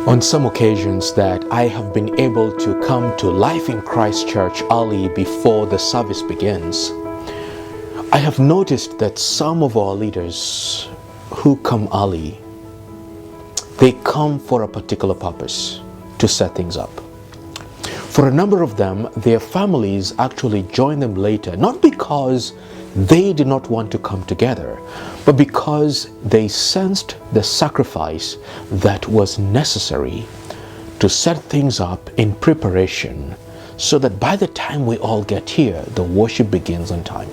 On some occasions that I have been able to come to Life in Christ Church early before the service begins, I have noticed that some of our leaders who come early, they come for a particular purpose, to set things up. For a number of them, their families actually join them later, not because they did not want to come together, but because they sensed the sacrifice that was necessary to set things up in preparation so that by the time we all get here, the worship begins on time.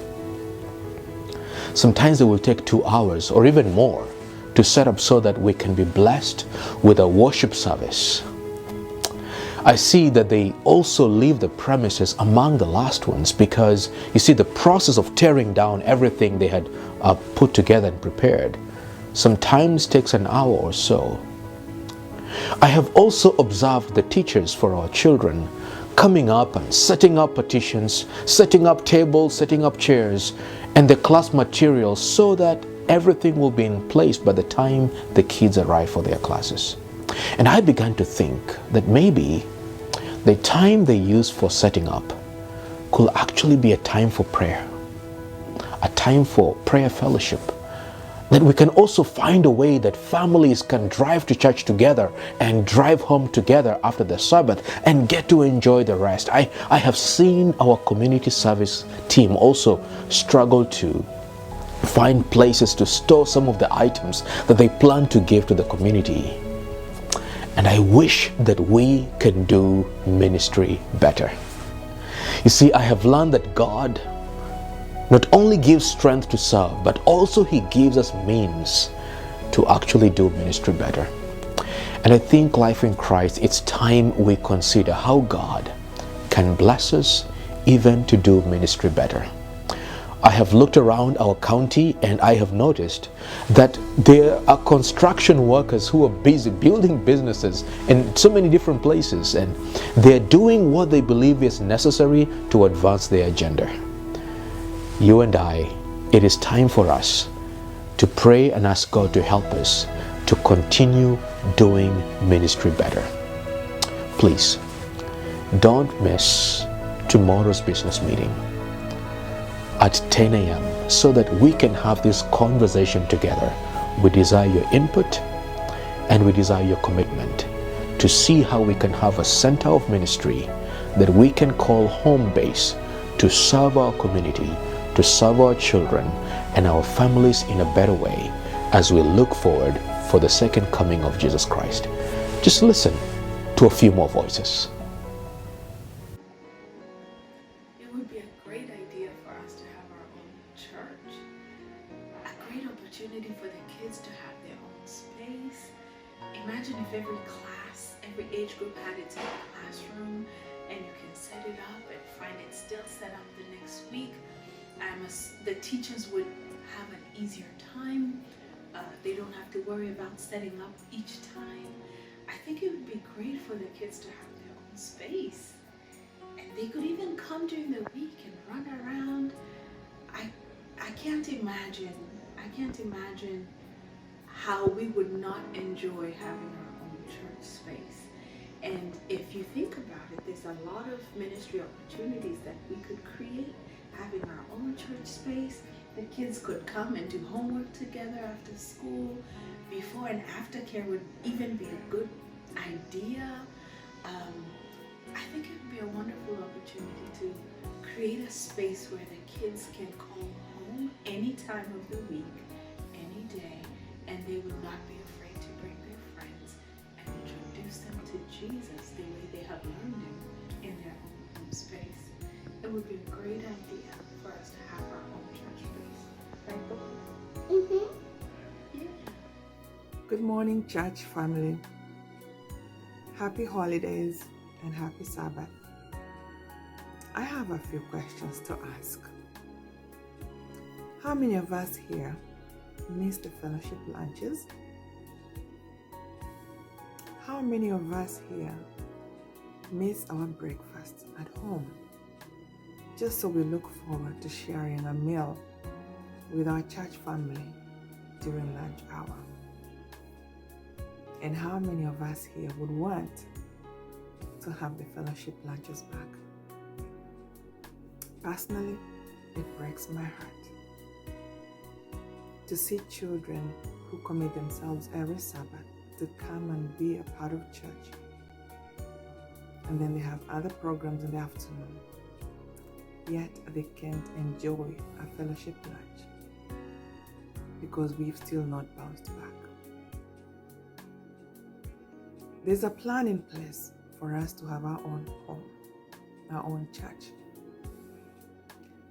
Sometimes it will take 2 hours or even more to set up so that we can be blessed with a worship service. I see that they also leave the premises among the last ones because, you see, the process of tearing down everything they had put together and prepared sometimes takes an hour or so. I have also observed the teachers for our children coming up and setting up partitions, setting up tables, setting up chairs, and the class materials so that everything will be in place by the time the kids arrive for their classes. And I began to think that maybe the time they use for setting up could actually be a time for prayer, a time for prayer fellowship. That we can also find a way that families can drive to church together and drive home together after the Sabbath and get to enjoy the rest. I have seen our community service team also struggle to find places to store some of the items that they plan to give to the community. And I wish that we can do ministry better. You see, I have learned that God not only gives strength to serve, but also He gives us means to actually do ministry better. And I think Life in Christ, it's time we consider how God can bless us even to do ministry better. I have looked around our county and I have noticed that there are construction workers who are busy building businesses in so many different places, and they're doing what they believe is necessary to advance their agenda. You and I, it is time for us to pray and ask God to help us to continue doing ministry better. Please, don't miss tomorrow's business meeting at 10 a.m. so that we can have this conversation together. We desire your input and we desire your commitment to see how we can have a center of ministry that we can call home base to serve our community, to serve our children and our families in a better way as we look forward for the second coming of Jesus Christ. Just listen to a few more voices. It would be a great idea for us to have our own church, a great opportunity for the kids to have their own space. Imagine if every class, every age group had its own classroom and you can set it up and find it still set up the next week. The teachers would have an easier time. They don't have to worry about setting up each time. I think it would be great for the kids to have their own space. And they could even come during the week and run around. I can't imagine how we would not enjoy having our own church space. And if you think about it, there's a lot of ministry opportunities that we could create having our own church space. The kids could come and do homework together after school. Before and after care would even be a good idea. I think it would be a wonderful opportunity to create a space where the kids can call home any time of the week, any day, and they would not be afraid to bring their friends and introduce them to Jesus the way they have learned Him in their own home space. It would be a great idea for us to have our own church space. Right, Bo? Yeah. Good morning, church family. Happy holidays and happy Sabbath. I have a few questions to ask. How many of us here miss the fellowship lunches? How many of us here miss our breakfast at home? Just so we look forward to sharing a meal with our church family during lunch hour. And how many of us here would want to have the fellowship lunches back? Personally, it breaks my heart to see children who commit themselves every Sabbath to come and be a part of church, and then they have other programs in the afternoon, yet they can't enjoy a fellowship lunch because we've still not bounced back. There's a plan in place for us to have our own home, our own church.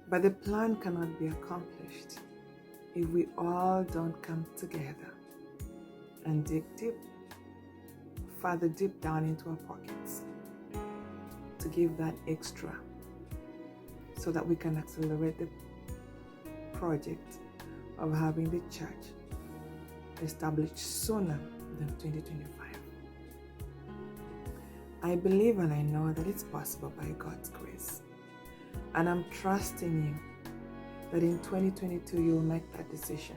But the plan cannot be accomplished if we all don't come together and dig deep, further deep down into our pockets to give that extra so that we can accelerate the project of having the church established sooner than 2025. I believe and I know that it's possible by God's grace. And I'm trusting you that in 2022 you'll make that decision.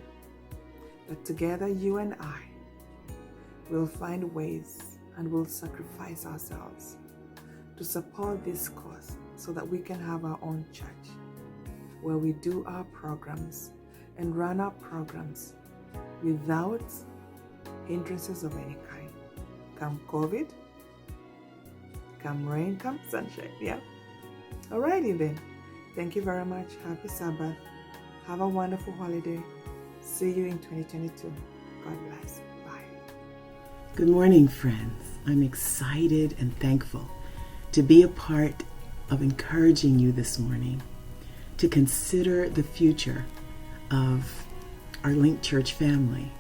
That together you and I will find ways and will sacrifice ourselves to support this cause so that we can have our own church where we do our programs and run our programs without hindrances of any kind. Come COVID, come rain, come sunshine. Yeah. Alrighty then. Thank you very much. Happy Sabbath. Have a wonderful holiday. See you in 2022. God bless. Bye. Good morning, friends. I'm excited and thankful to be a part of encouraging you this morning to consider the future of our Link Church family.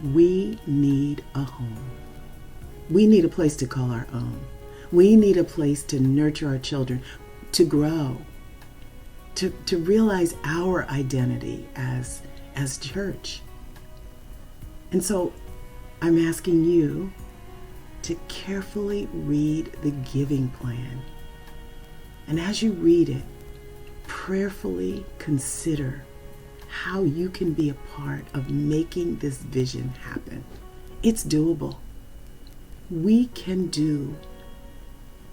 We need a home. We need a place to call our own. We need a place to nurture our children, to grow, to realize our identity as church. And so I'm asking you to carefully read the giving plan. And as you read it, prayerfully consider how you can be a part of making this vision happen. It's doable. We can do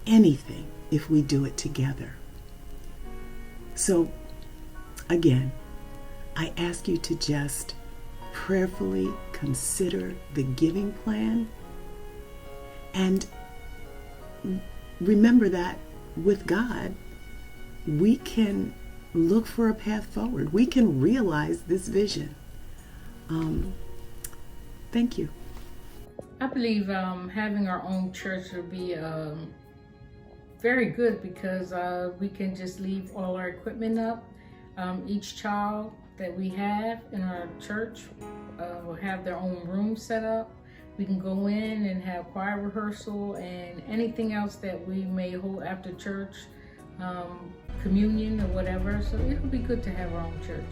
anything if we do it together. So again, I ask you to just prayerfully consider the giving plan and remember that with God, we can look for a path forward. We can realize this vision. Thank you. I believe having our own church would be very good because we can just leave all our equipment up. Each child that we have in our church will have their own room set up. We can go in and have choir rehearsal and anything else that we may hold after church, communion or whatever. So it would be good to have our own church.